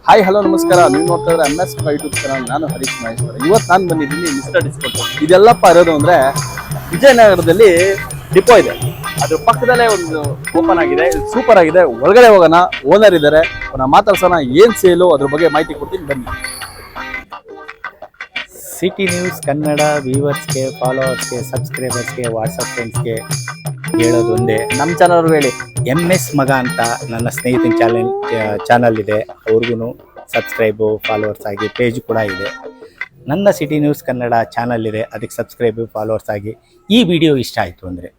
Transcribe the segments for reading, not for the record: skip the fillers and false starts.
Hi hello ನಮಸ್ಕಾರ. ನೀವು ನೋಡ್ತಾ ಇದ್ರೆ MS ಯೂಟ್ಯೂಬ್ ಚಾನಲ್. ನಾನು ಹರೀಶ್ ಮಹೇಶ್ವರ. ಇವತ್ತು ನಾನು ಬಂದಿದ್ದೀನಿ ಮಿಸ್ಟರ್ ಡಿಸ್ಕೌಂಟ್. ಇದೆಲ್ಲಪ್ಪ ಇರೋದು ಅಂದ್ರೆ ವಿಜಯನಗರದಲ್ಲಿ ಡಿಪೋ ಇದೆ, ಅದ್ರ ಪಕ್ಕದಲ್ಲೇ ಒಂದು ಓಪನ್ ಆಗಿದೆ. ಸೂಪರ್ ಆಗಿದೆ. ಒಳಗಡೆ ಹೋಗೋಣ, ಓನರ್ ಇದ್ದಾರೆ, ನಾವು ಮಾತಾಡ್ಸೋಣ. ಏನ್ ಸೇಲು ಅದ್ರ ಬಗ್ಗೆ ಮಾಹಿತಿ ಕೊಡ್ತೀನಿ, ಬನ್ನಿ. ಸಿಟಿ ನ್ಯೂಸ್ ಕನ್ನಡ ವ್ಯೂವರ್ಸ್ಗೆ, ಫಾಲೋವರ್ಸ್ಗೆ, ಸಬ್ಸ್ಕ್ರೈಬರ್ಸ್ಗೆ, ವಾಟ್ಸಪ್ ಫ್ರೆಂಡ್ಸ್ಗೆ ಹೇಳೋದು ಒಂದೇ, ನಮ್ಮ ಚಾನಲ್ ಹೇಳಿ. MS ಮಗ ಅಂತ ನನ್ನ ಸ್ನೇಹಿತನ ಚಾನಲ್ ಇದೆ, ಅವ್ರಿಗೂ ಸಬ್ಸ್ಕ್ರೈಬು ಫಾಲೋವರ್ಸ್ ಆಗಿ ಪೇಜ್ ಕೂಡ ಇದೆ. ನನ್ನ ಸಿಟಿ ನ್ಯೂಸ್ ಕನ್ನಡ ಚಾನಲ್ ಇದೆ, ಅದಕ್ಕೆ ಸಬ್ಸ್ಕ್ರೈಬು ಫಾಲೋವರ್ಸ್ ಆಗಿ. ಈ ವಿಡಿಯೋ ಇಷ್ಟ ಆಯಿತು ಅಂದರೆ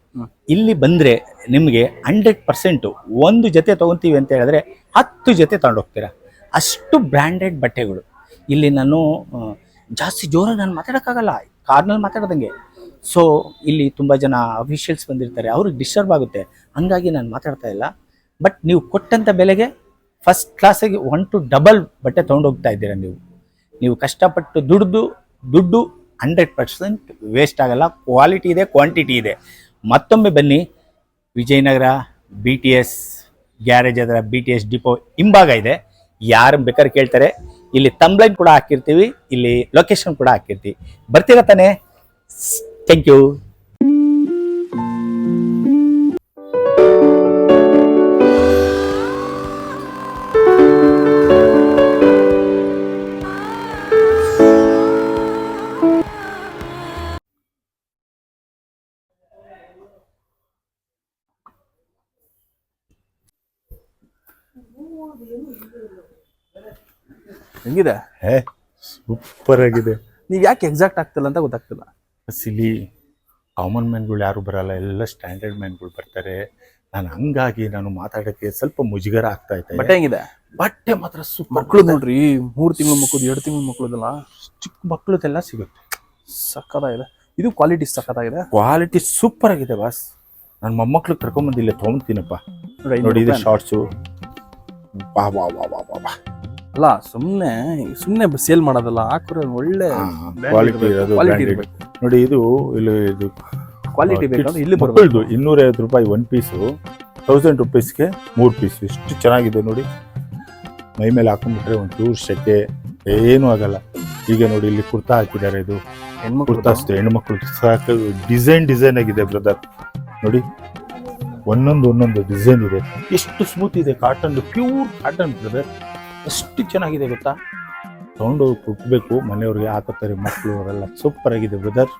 ಇಲ್ಲಿ ಬಂದರೆ ನಿಮಗೆ 100% ಒಂದು ಜೊತೆ ತೊಗೊತೀವಿ ಅಂತ ಹೇಳಿದ್ರೆ 10 ಜೊತೆ ತೊಗೊಂಡೋಗ್ತೀರಾ. ಅಷ್ಟು ಬ್ರ್ಯಾಂಡೆಡ್ ಬಟ್ಟೆಗಳು ಇಲ್ಲಿ. ನಾನು ಜಾಸ್ತಿ ಜೋರಾಗಿ ನಾನು ಮಾತಾಡೋಕ್ಕಾಗಲ್ಲ, ಕಾರ್ನಲ್ಲಿ ಮಾತಾಡ್ದಂಗೆ. ಸೊ ಇಲ್ಲಿ ತುಂಬ ಜನ ಅಫಿಷಿಯಲ್ಸ್ ಬಂದಿರ್ತಾರೆ, ಅವ್ರಿಗೆ ಡಿಸ್ಟರ್ಬ್ ಆಗುತ್ತೆ, ಹಂಗಾಗಿ ನಾನು ಮಾತಾಡ್ತಾ ಇಲ್ಲ. ಬಟ್ ನೀವು ಕೊಟ್ಟಂಥ ಬೆಲೆಗೆ ಫಸ್ಟ್ ಕ್ಲಾಸಿಗೆ 1 to ಡಬಲ್ ಬಟ್ಟೆ ತೊಗೊಂಡೋಗ್ತಾ ಇದ್ದೀರಾ. ನೀವು ಕಷ್ಟಪಟ್ಟು ದುಡ್ಡು 100% ವೇಸ್ಟ್ ಆಗಲ್ಲ. ಕ್ವಾಲಿಟಿ ಇದೆ, ಕ್ವಾಂಟಿಟಿ ಇದೆ. ಮತ್ತೊಮ್ಮೆ ಬನ್ನಿ, ವಿಜಯನಗರ BTS ಗ್ಯಾರೇಜ್ ಅದರ BTS ಡಿಪೋ ಹಿಂಭಾಗ ಇದೆ. ಯಾರು ಬೇಕಾದ್ರೆ ಕೇಳ್ತಾರೆ. ಇಲ್ಲಿ ತಂಬ್ಲೈನ್ ಕೂಡ ಹಾಕಿರ್ತೀವಿ, ಇಲ್ಲಿ ಲೊಕೇಶನ್ ಕೂಡ ಹಾಕಿರ್ತೀವಿ. ಬರ್ತೀರಾ ತಾನೆ? Thank you. ಹೆಂಗಿದೆ? ಸೂಪರ್ ಆಗಿದೆ. ನೀವು ಯಾಕೆ ಎಕ್ಸಾಕ್ಟ್ ಆಗ್ತಿಲ್ಲ ಅಂತ ಗೊತ್ತಾಗ್ತಿಲ್ಲ. ಇಲ್ಲಿ ಕಾಮನ್ ಮ್ಯಾನ್ಗಳು ಯಾರು ಬರಲ್ಲ, ಎಲ್ಲ ಸ್ಟ್ಯಾಂಡರ್ಡ್ ಮ್ಯಾನ್ಗಳು ಬರ್ತಾರೆ. ಹಂಗಾಗಿ ನಾನು ಮಾತಾಡೋಕ್ಕೆ ಸ್ವಲ್ಪ ಮುಜುಗರ ಆಗ್ತಾ ಇತ್ತು. ಬಟ್ಟೆ ಹೆಂಗಿದೆ? ಬಟ್ಟೆ ಮಾತ್ರ ಸೂಪರ್. ಮಕ್ಕಳು ನೋಡ್ರಿ, 3 ತಿಂಗಳು ಮಕ್ಕಳು, 2 ತಿಂಗಳು ಮಕ್ಕಳದಲ್ಲ, ಚಿಕ್ಕ ಮಕ್ಕಳದೆಲ್ಲ ಸಿಗುತ್ತೆ. ಸಕ್ಕತ್ತಾಗಿದೆ. ಇದು ಕ್ವಾಲಿಟಿ ಸಕ್ಕತ್ತಾಗಿದೆ. ಕ್ವಾಲಿಟಿ ಸೂಪರ್ ಆಗಿದೆ ಬಾಸ್. ನನ್ನ ಮೊಮ್ಮಕ್ಳು ಕರ್ಕೊಂಬಂದಿಲ್ಲ, ತೊಗೊಂತೀನಪ್ಪ. ನೋಡಿ ಇದು ಶಾರ್ಟ್ಸು. ಬಾ ಬಾ ಬಾ ಬಾ ಬಾ ಬಾ. ಅಲ್ಲ, ಸುಮ್ಮನೆ ಸೇಲ್ ಮಾಡೋದಲ್ಲ, ಹಾಕಿರೋ ಒಳ್ಳೆ ಕ್ವಾಲಿಟಿ ಇರಬೇಕು. ನೋಡಿ ಇದು ಇದು ಕ್ವಾಲಿಟಿ ಬೇಕಂದ್ರೆ ಇಲ್ಲಿ ಬರ್ಬೋದು. 250 ರೂಪಾಯಿ 1 ಪೀಸು, 1000 ರೂಪೀಸ್ಗೆ 3 ಪೀಸು. ಎಷ್ಟು ಚೆನ್ನಾಗಿದೆ ನೋಡಿ. ಮೈ ಮೇಲೆ ಹಾಕೊಂಡ್ಬಿಟ್ರೆ ಒಂಚೂರು ಶೆಕೆ ಏನೂ ಆಗಲ್ಲ. ಈಗ ನೋಡಿ ಇಲ್ಲಿ ಕುರ್ತಾ ಹಾಕಿದ್ದಾರೆ. ಇದು ಕುರ್ತಾ ಅಷ್ಟೇ, ಹೆಣ್ಮಕ್ಳು ಸಾಕು. ಡಿಸೈನ್ ಆಗಿದೆ ಬ್ರದರ್. ನೋಡಿ ಒಂದೊಂದು ಡಿಸೈನ್ ಇದೆ. ಎಷ್ಟು ಸ್ಮೂತ್ ಇದೆ. Cotton, pure cotton brother. ಎಷ್ಟು ಚೆನ್ನಾಗಿದೆ ಗೊತ್ತಾ. ತಗೊಂಡು ಕುಟ್ಬೇಕು, ಮನೆಯವ್ರಿಗೆ ಹಾಕುತ್ತಾರೆ ಮಕ್ಕಳು, ಅವರೆಲ್ಲ. ಸೂಪರ್ ಆಗಿದೆ ಬ್ರದರ್.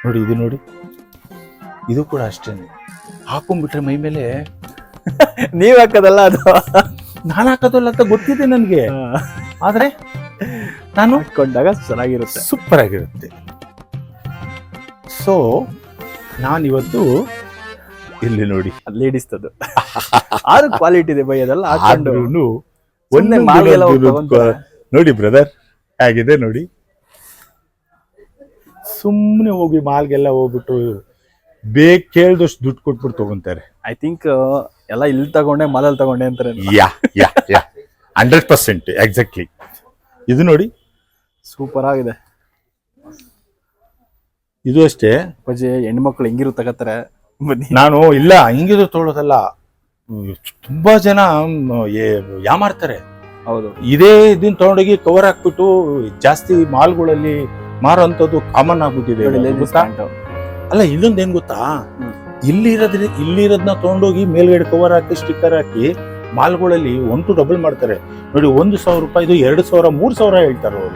ನೋಡಿ ಇದು ನೋಡಿ, ಇದು ಕೂಡ ಅಷ್ಟೇ. ಹಾಕೊಂಡ್ಬಿಟ್ರೆ ಮೈ ಮೇಲೆ ನೀವ್ ಹಾಕೋದಲ್ಲ, ಅದು ನಾನು ಹಾಕೋದಲ್ಲ ಅಂತ ಗೊತ್ತಿದೆ ನನಗೆ. ಆದ್ರೆ ನಾನು ಹಾಕೊಂಡಾಗ ಚೆನ್ನಾಗಿರುತ್ತೆ, ಸೂಪರ್ ಆಗಿರುತ್ತೆ. ಸೊ ನಾನಿವತ್ತು ಇಲ್ಲಿ ನೋಡಿ, ಲೇಡೀಸ್ ಆರು ಕ್ವಾಲಿಟಿ ಇದೆ ಬೈ. ಅದೆಲ್ಲ ಹಾಕೊಂಡು ನೋಡಿ ಬ್ರದರ್ ಹೇಗಿದೆ ನೋಡಿ. ಸುಮ್ಮನೆ ಹೋಗಿ ಮಾಲ್ಗೆಲ್ಲ ಹೋಗ್ಬಿಟ್ಟು ಕೇಳ್ದಷ್ಟು ದುಡ್ಡು ಕೊಟ್ಬಿಟ್ಟು ತಗೊಂತಾರೆ. ಐ ಥಿಂಕ್ ಎಲ್ಲ ಇಲ್ಲಿ ತಗೊಂಡೆ, ಮಾಲಲ್ಲಿ ತಗೊಂಡೆ ಅಂತಾರೆ. 100% ಎಕ್ಸಾಕ್ಟ್ಲಿ. ಇದು ನೋಡಿ ಸೂಪರ್ ಆಗಿದೆ. ಇದು ಅಷ್ಟೇ. ಹೆಣ್ಮಕ್ಳು ಹೆಂಗಿರು ತಗೋತಾರೆ. ನಾನು ಇಲ್ಲ ಹಿಂಗಿದ್ರು ತೊಗೊಳೋದಲ್ಲ. ತುಂಬಾ ಜನ ಯಾಮಾರ್ತಾರೆ. ಹೌದು, ಇದೇ ಇದನ್ನ ತಗೊಂಡೋಗಿ ಕವರ್ ಹಾಕ್ಬಿಟ್ಟು ಜಾಸ್ತಿ ಮಾಲ್ಗಳಲ್ಲಿ ಮಾರೋಂಥದ್ದು ಕಾಮನ್ ಆಗ್ಬಿಟ್ಟಿದೆ. ಅಲ್ಲ, ಇನ್ನೊಂದು ಏನ್ ಗೊತ್ತಾ, ಇಲ್ಲಿರೋದನ್ನ ತಗೊಂಡೋಗಿ ಮೇಲ್ಗಡೆ ಕವರ್ ಹಾಕಿ ಸ್ಟಿಕ್ಕರ್ ಹಾಕಿ ಮಾಲ್ಗಳಲ್ಲಿ 1 to ಡಬಲ್ ಮಾಡ್ತಾರೆ. ನೋಡಿ 1,000 ರೂಪಾಯಿದು 2,000 3,000 ಹೇಳ್ತಾರೆ ಅವರು.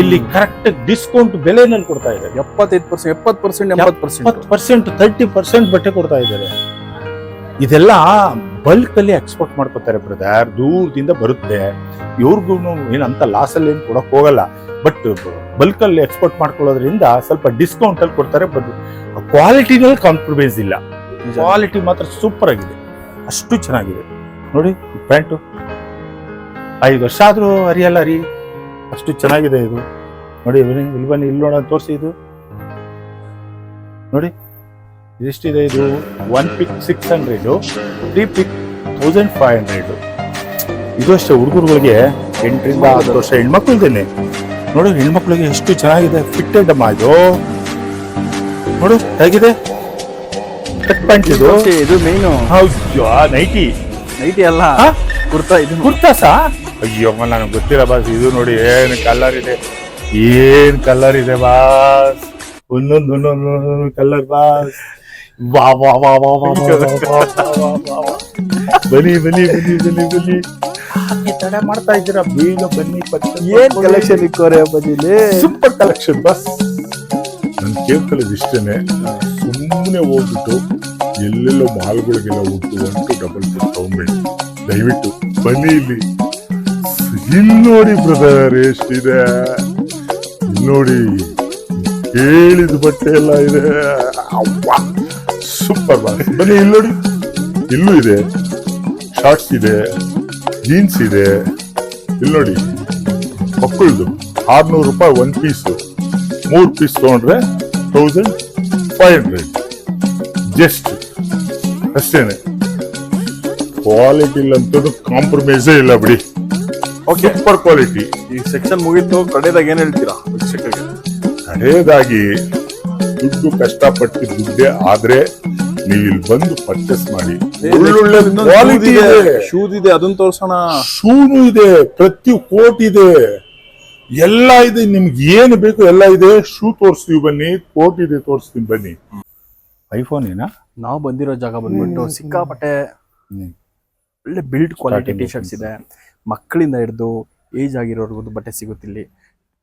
ಇಲ್ಲಿ ಕರೆಕ್ಟ್ ಡಿಸ್ಕೌಂಟ್ ಬೆಲೆನಲ್ಲಿ ಕೊಡ್ತಾ ಇದ್ದಾರೆ. 75%, 70%, 80%, 30% ಬಟ್ಟೆ ಕೊಡ್ತಾ ಇದ್ದಾರೆ. ಇದೆಲ್ಲ ಬಲ್ಕ್ ಅಲ್ಲಿ ಎಕ್ಸ್ಪೋರ್ಟ್ ಮಾಡ್ಕೊತಾರೆ ಬ್ರದರ್. ದೂರದಿಂದ ಬರುತ್ತೆ. ಇವ್ರಿಗೂ ಏನಂತ ಲಾಸ್ ಅಲ್ಲಿ ಏನು ಕೊಡಕ್ ಹೋಗಲ್ಲ. ಬಟ್ ಬಲ್ಕ್ ಅಲ್ಲಿ ಎಕ್ಸ್ಪೋರ್ಟ್ ಮಾಡ್ಕೊಳ್ಳೋದ್ರಿಂದ ಸ್ವಲ್ಪ ಡಿಸ್ಕೌಂಟ್ ಅಲ್ಲಿ ಕೊಡ್ತಾರೆ. ಬಟ್ ಕ್ವಾಲಿಟಿನಲ್ಲಿ ಕಾಂಪ್ರಮೈಸ್ ಇಲ್ಲ. ಕ್ವಾಲಿಟಿ ಮಾತ್ರ ಸೂಪರ್ ಆಗಿದೆ. ಅಷ್ಟು ಚೆನ್ನಾಗಿದೆ ನೋಡಿ. ಪ್ಯಾಂಟು 5 ವರ್ಷ ಆದ್ರೂ ಅರಿಯಲ್ಲ ರೀ, ಅಷ್ಟು ಚೆನ್ನಾಗಿದೆ ಇದು. ನೋಡಿ ಇಲ್ಲಿ ಬನ್ನಿ, ಇಲ್ಲಿ ನೋಡೋಣ, ತೋರಿಸಿ. ಇದು ನೋಡಿ ಎಷ್ಟಿದೆ. ಇದು 1 pick 600, 3 pick 1500. ಇದು ಅಷ್ಟೇ. ಹುಡುಗರುಗಳಿಗೆ 8 ರಿಂದ 10 ವರ್ಷ ಹೆಣ್ಮಕ್ಳದೇನೆ. ನೋಡು ಹೆಣ್ಮಕ್ಳಿಗೆ ಎಷ್ಟು ಚೆನ್ನಾಗಿದೆ. ಫಿಟ್ಟೆಡ್ ಅಮ್ಮ ಇದು. ನೋಡು ಹೇಗಿದೆ. ಟಕ್ ಪ್ಯಾಂಟ್ ಇದು. ಇದು ಮೇನು ನೈಟಿ ಅಲ್ಲ, ಕುರ್ತಾ. ಇದು ಕುರ್ತಾ ಸಾ ಅಯ್ಯೋ ನನಗೆ ಗೊತ್ತಿಲ್ಲ ಬಾಸ್. ಇದು ನೋಡಿ ಏನು ಕಲರ್ ಇದೆ ಬಾಸ್. ಒಂದೊಂದು ಕಲರ್ ಬಾಸ್. ವಾ ವಾ ವಾ ವಾ ವಾ ಬನ್ನಿ ತಡ ಮಾಡ್ತಾ ಇದ್ದೀರಾ, ಬೇಗ ಬನ್ನಿ. ಏನ್ ಕಲೆಕ್ಷನ್ ಇಕ್ಕೋರೆ ಬದಿಲಿ? Super collection boss. ನನ್ ಕೇಳ್ಕೊಳ್ಳೋದು ಇಷ್ಟೇನೆ, ಸುಮ್ಮನೆ ಹೋಗ್ಬಿಟ್ಟು ಎಲ್ಲೆಲ್ಲೋ ಮಾಲ್ಗಳಿಗೆಲ್ಲ ಹೋಗ್ತು 1 to 2 ತಗೊಂಬೇಡಿ. ದಯವಿಟ್ಟು ಬನ್ನಿ ಇಲ್ಲಿ ನೋಡಿ ಬ್ರದರ್ ಎಷ್ಟಿದೆ. ನೋಡಿ ಹೇಳಿದ ಬಟ್ಟೆ ಎಲ್ಲ ಇದೆ. Super boss. ಬನ್ನಿ ಇಲ್ಲಿ ನೋಡಿ, ಇಲ್ಲೂ ಇದೆ, ಶಾರ್ಟ್ಸ್ ಇದೆ, ಜೀನ್ಸ್ ಇದೆ. ಇಲ್ಲಿ ನೋಡಿ ಮಕ್ಕಳದು 600 ರೂಪಾಯಿ 1 ಪೀಸು. 3 ಪೀಸ್ ತಗೊಂಡ್ರೆ 1500 ಜಸ್ಟ್ ಅಷ್ಟೇನೆ. ಕ್ವಾಲಿಟಿ ಇಲ್ಲಂತದ್ದು ಕಾಂಪ್ರಮೈಸೇ ಇಲ್ಲ ಬಿಡಿ. Okay, super quality. ಈ ಸೆಕ್ಷನ್ ಮುಗೀತು, ಕಡೆದಾಗ ಏನ್ ಹೇಳ್ತೀರಾ ವೀಕ್ಷಕರಿಗೆ? ಹಳೇದಾಗಿ ದುಡ್ಡು ಕಷ್ಟಪಟ್ಟು ದುಡ್ಡೇ ಆದ್ರೆ ನೀವು ಇಲ್ಲಿ ಬಂದು ಪರ್ಚೇಸ್ ಮಾಡಿ. ಒಳ್ಳೊಳ್ಳೆ ಕ್ವಾಲಿಟಿ ಇದೆ. ಶೂಸ್ ಇದೆ, ಅದನ್ನ ತೋರ್ಸೋಣ. ಶೂನು ಇದೆ, ಪ್ರತಿ ಕೋಟ್ ಇದೆ, ಎಲ್ಲ ಇದೆ. ನಿಮ್ಗೆ ಏನು ಬೇಕು ಎಲ್ಲ ಇದೆ. ಶೂ ತೋರಿಸ್ತೀವಿ ಬನ್ನಿ, ಕೋಟ್ ಇದೆ ತೋರಿಸ್ತೀನಿ ಬನ್ನಿ. ಐಫೋನ್ ಏನಾ? ನಾವು ಬಂದಿರೋ ಜಾಗ ಬಂದ್ಬಿಟ್ಟು ಸಿಕ್ಕಾಪಟ್ಟೆ ಒಳ್ಳೆ ಬಿಲ್ಡ್ ಕ್ವಾಲಿಟಿ ಟಿ ಶರ್ಟ್ಸ್ ಇದೆ. ಮಕ್ಕಳಿಂದ ಹಿಡಿದು ಏಜ್ ಆಗಿರೋರ್ಗು ಬಟ್ಟೆ ಸಿಗುತ್ತಿಲ್ಲಿ.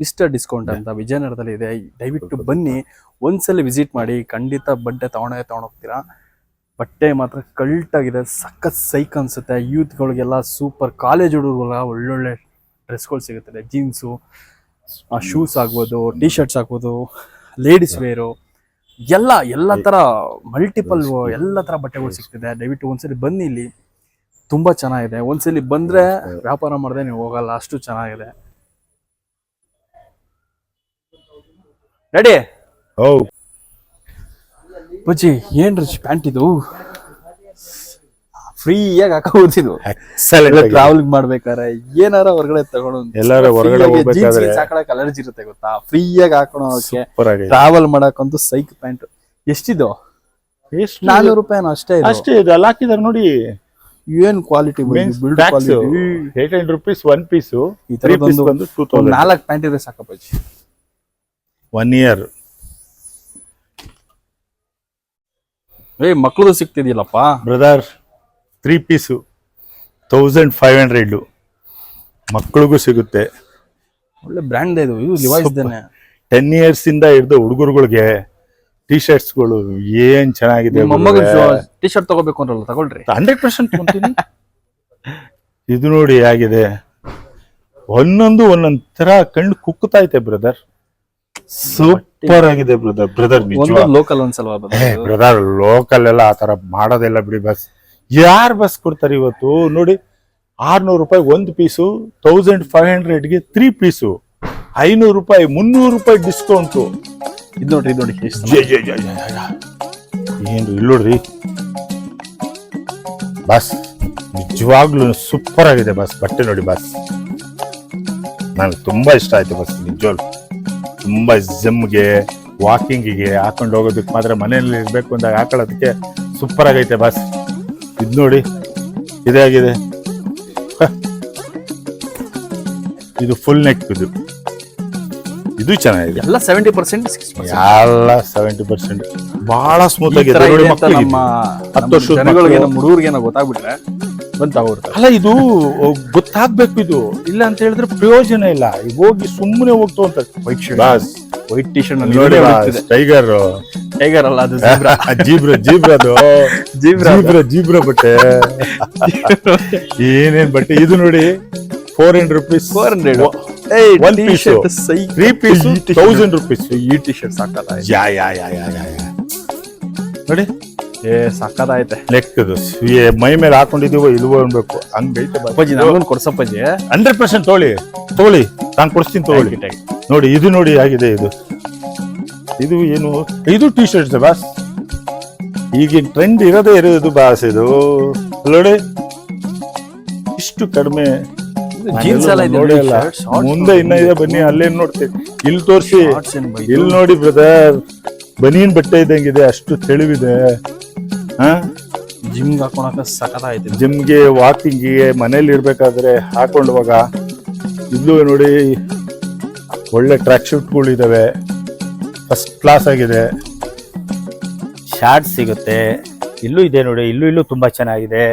ಮಿಸ್ಟರ್ ಡಿಸ್ಕೌಂಟ್ ಅಂತ ವಿಜಯನಗರದಲ್ಲಿ ಇದೆ. ದಯವಿಟ್ಟು ಬನ್ನಿ, ಒಂದ್ಸಲ ವಿಸಿಟ್ ಮಾಡಿ. ಖಂಡಿತ ಬಟ್ಟೆ ತಗೊಂಡೋಗ್ತೀರಾ. ಬಟ್ಟೆ ಮಾತ್ರ ಕಲ್ಟ್ ಆಗಿದೆ, ಸಖತ್ ಸೈಕ್ ಅನ್ಸುತ್ತೆ. ಯೂತ್ಗಳಿಗೆಲ್ಲ ಸೂಪರ್. ಕಾಲೇಜ್ ಹುಡುಗರಿಗೆಲ್ಲ ಒಳ್ಳೊಳ್ಳೆ ಡ್ರೆಸ್ಗಳು ಸಿಗುತ್ತದೆ. ಜೀನ್ಸು, ಶೂಸ್ ಆಗ್ಬೋದು, ಟಿ ಶರ್ಟ್ಸ್ ಆಗ್ಬೋದು, ಲೇಡೀಸ್ ವೇರು, ಎಲ್ಲ ತರ ಮಲ್ಟಿಪಲ್ ಎಲ್ಲ ತರ ಬಟ್ಟೆಗಳು ಸಿಗ್ತಿದೆ. ದಯವಿಟ್ಟು ಒಂದ್ಸಲಿ ಬನ್ನಿ, ಇಲ್ಲಿ ತುಂಬಾ ಚೆನ್ನಾಗಿದೆ. ಒಂದ್ಸಲಿ ಬಂದ್ರೆ ವ್ಯಾಪಾರ ಮಾಡದೆ ನೀವು ಹೋಗಲ್ಲ, ಅಷ್ಟು ಚೆನ್ನಾಗಿದೆ. ರೆಡಿ? ಬಜ್ಜಿ ಏನ್ರಿ ಪ್ಯಾಂಟ್ ಇದು? ಫ್ರೀಯಾಗಿ ಹಾಕೋದಿದ್ದು. ಟ್ರಾವೆಲ್ ಮಾಡ್ಬೇಕಾರೆ ಏನಾರ ಹೊರಗಡೆ ತಗೊಂಡು ಎಲ್ಲಾರ ಹೊರಗಡೆ ಹೋಗ್ಬೇಕಾದ್ರೆ ಹಾಕೊಳಕ್ ಅಲರ್ಜಿ ಇರುತ್ತೆ ಗೊತ್ತಾ? ಫ್ರೀಯಾಗಿ ಹಾಕೊಳಕ್ಕೆ ಟ್ರಾವೆಲ್ ಮಾಡಕ್ಕಂತೂ ಸೈಕ್ ಪ್ಯಾಂಟ್. ಎಷ್ಟಿದು? 400 ರೂಪಾಯಿ ಅಷ್ಟೇ. ಅಷ್ಟೇ ಇದೆ. ಅಲ್ಲಿ ಹಾಕಿದಾರೆ ನೋಡಿ. ಏನ್ ಕ್ವಾಲಿಟಿ, 800 ರೂಪೀಸ್ 1 ಪೀಸು. ಈ ತರ 4 ಪ್ಯಾಂಟ್ ಇದ್ರೆ ಸಾಕಪ್ಪಾಜಿ. 1 year. ಮಕ್ಕಳದು ಸಿಗ್ತಿದ್ಯಲ್ಲಪ್ಪ ಬ್ರದರ್. 3 ಪೀಸು 1500. ಮಕ್ಕಳಿಗೂ ಸಿಗುತ್ತೆ. ಒಳ್ಳೆ ಬ್ರ್ಯಾಂಡ್ ಇದು. ಲಿವೈಸ್ ದೇನೆ. 10 years ಇಂದ ಹಿಡಿದು ಹುಡುಗರುಗಳಿಗೆ ಟಿ ಶರ್ಟ್ಸ್ಗಳು ಏನ್ ಚೆನ್ನಾಗಿದೆ. ಟಿ ಶರ್ಟ್ ತಗೋಬೇಕು ಅಂದ್ರಲ್ಲ, ತಗೊಳ್ರಿ. 100% ತಗೊಂತೀನಿ. ಇದು ನೋಡಿ ಹೇಗಿದೆ. ಒಂದೊಂದು ತರ ಕಣ್ಣು ಕುಕ್ಕುತ್ತೈತೆ ಬ್ರದರ್. ಸೂಪರ್ ಆಗಿದೆ ಬ್ರದರ್. ಲೋಕಲ್ ಒಂದ್ಸಲ ಬ್ರದರ್, ಲೋಕಲ್ ಎಲ್ಲ ಆತರ ಮಾಡೋದೆಲ್ಲ ಬಿಡಿ ಬಸ್. ಯಾರು ಬಸ್ ಕೊಡ್ತಾರೆ ಇವತ್ತು? ನೋಡಿ 600 ರೂಪಾಯಿ 1 ಪೀಸು, 1500ಗೆ 3 ಪೀಸು, 500 ರೂಪಾಯಿ, 300 ರೂಪಾಯಿ ಡಿಸ್ಕೌಂಟು. ಇದು ನೋಡ್ರಿ ಏನು ಇಲ್ಲಿ ನೋಡ್ರಿ ಬಸ್. ನಿಜವಾಗ್ಲೂ ಸೂಪರ್ ಆಗಿದೆ ಬಸ್. ಬಟ್ಟೆ ನೋಡಿ ಬಸ್, ನನಗೆ ತುಂಬಾ ಇಷ್ಟ ಆಯ್ತು ಬಸ್. ನಿಜವಾಗ್ಲು ತುಂಬಾ ಜಿಮ್ಗೆ, ವಾಕಿಂಗಿಗೆ ಹಾಕೊಂಡು ಹೋಗೋದಕ್ಕೆ ಮಾತ್ರ, ಮನೆಯಲ್ಲಿ ಇರ್ಬೇಕು ಅಂದಾಗ ಹಾಕೊಳ್ಳೋದಕ್ಕೆ ಸೂಪರ್ ಆಗೈತೆ ಬಸ್. ಇದು ನೋಡಿ ಇದಾಗಿದೆ. ಇದು ಫುಲ್ ನೆಕ್. ಇದು ಚೆನ್ನಾಗಿದೆ. ಎಲ್ಲ 70%, 60%. ಎಲ್ಲ 70%. ಬಹಳ ಸ್ಮೂತ್ ಆಗಿದೆ. ನಮ್ಮ 10 ವರ್ಷದ ಹುಡುಗರಿಗೆ ಗೊತ್ತಾಗ್ಬಿಟ್ರೆ ಅಲ್ಲ, ಇದು ಗೊತ್ತಾಗ್ಬೇಕು. ಇದು ಇಲ್ಲ ಅಂತ ಹೇಳಿದ್ರೆ ಪ್ರಯೋಜನ ಇಲ್ಲ. ಈಗ ಹೋಗಿ ಸುಮ್ಮನೆ ಹೋಗ್ತು ಅಂತ. ವೈಟ್ ಟಿ ಶರ್ಟ್ ನೋಡಿ, ಟೈಗರ್ ಅಲ್ಲ, ಅದು ಜೀಬ್ರಾ ಬಟ್ಟೆ. ಏನೇನ್ ಬಟ್ಟೆ ಇದು ನೋಡಿ. 400 ರೂಪೀಸ್ 1 ಪೀಸ್, 3 ಪೀಸ್ 1000 ರೂಪೀಸ್. ಈ ಟಿ ಶರ್ಟ್ ಸಾಕಲ್ಲ ನೋಡಿ. ಸಾಕದಾಯ್ತೆ. ಲೆಕ್ಕದು ಮೈ ಮೇಲೆ ಹಾಕೊಂಡಿದೀವೋ ಇಲ್ವೋ ಅನ್ಬೇಕು, ಹಂಗೈತೆ. ಅಪ್ಪಾಜಿ ನಮಗೊಂದು ಕೊಡ್ಸಪ್ಪಾಜಿ. 100% ತಗೊಳ್ಳಿ, ನಾನು ಕೊಡ್ತೀನಿ ತಗೊಳ್ಳಿ. ನೋಡಿ ಇದು ನೋಡಿ ಆಗಿದೆ. ಇದು ಏನು? ಇದು ಟಿ ಶರ್ಟ್ಸ್ ಬಾಸ್. ಈಗಿನ ಟ್ರೆಂಡ್ ಇರೋದು ಬಾಸ್. ಇದು ನೋಡಿ, ಇಷ್ಟು ಕಡಿಮೆ ಜೀನ್ಸ್ ಎಲ್ಲ ನೋಡಿ. ಅಲ್ಲ ಮುಂದೆ ಇನ್ನ ಇದೆ, ಬನ್ನಿ ಅಲ್ಲೇನ್ ನೋಡ್ತೀವಿ. ಇಲ್ಲಿ ತೋರಿಸಿ. ಇಲ್ಲಿ ನೋಡಿ ಬ್ರದರ್, ಬನೀನ್ ಬಟ್ಟೆ ಇದ್ದಂಗಿದೆ, ಅಷ್ಟು ತೆಳುವಿದೆ. ಜಿಮ್ಗೆ ಹಾಕೊಳಕ ಸಖತ್ತಾಯ್ತು. ಜಿಮ್ಗೆ, ವಾಕಿಂಗಿಗೆ, ಮನೇಲಿ ಇರ್ಬೇಕಾದ್ರೆ ಹಾಕೊಂಡುವಾಗ ಇಲ್ಲೂ ನೋಡಿ ಒಳ್ಳೆ ಟ್ರ್ಯಾಕ್ ಶೂಟ್ಗಳಿದಾವೆ, ಫಸ್ಟ್ ಕ್ಲಾಸ್ ಆಗಿದೆ. ಶಾರ್ಟ್ಸ್ ಸಿಗುತ್ತೆ, ಇಲ್ಲೂ ಇದೆ ನೋಡಿ, ಇಲ್ಲೂ ತುಂಬಾ ಚೆನ್ನಾಗಿದೆ